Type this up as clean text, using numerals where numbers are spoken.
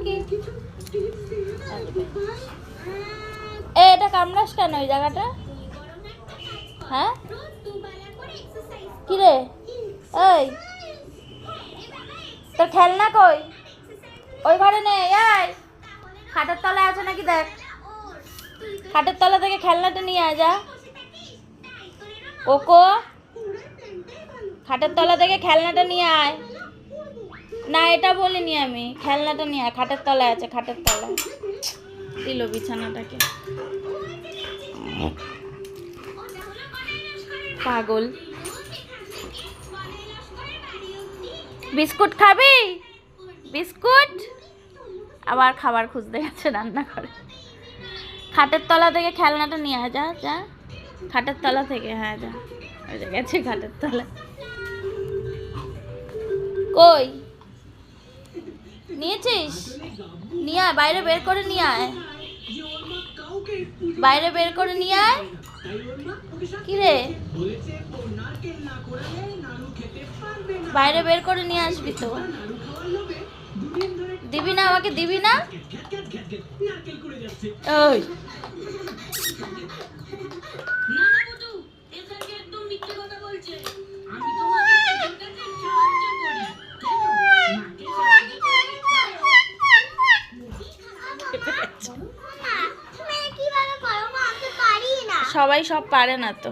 কি এটা কামড়াস কেন ওই জায়গাটা? হ্যাঁ কি রে? এই তোর খেলনা কই? ওই ঘরে নেই। এই খাটের তলায় আছে নাকি দেখ। খাটের তলা থেকে খেলনাটা নিয়ে আয় যা। কোকো খাটের তলা থেকে খেলনাটা নিয়ে আয়। না এটা বলিনি আমি, খেলনাটা নিয়ে আয়। খাটের তলায় আছে, খাটের তলায়। দিল বিছানাটাকে, পাগল। বিস্কুট খাবি? বিস্কুট আবার খাবার খুঁজতে গেছে রান্না করে। খাটের তলা থেকে খেলনাটা নিয়ে আয়, যা যা। খাটের তলা থেকে, হ্যাঁ যা। ওই যে গেছে খাটের তলা। কই নিয়েছিস? নিয়ে আয়, বাইরে বের করে নিয়ে আয়। বাইরে বের করে নিয়ে আয়। কি রে, বাইরে বের করে নিয়ে আসবি তো। দিবি না আমাকে? দিবি না? ওই সবাই সব পারে না তো।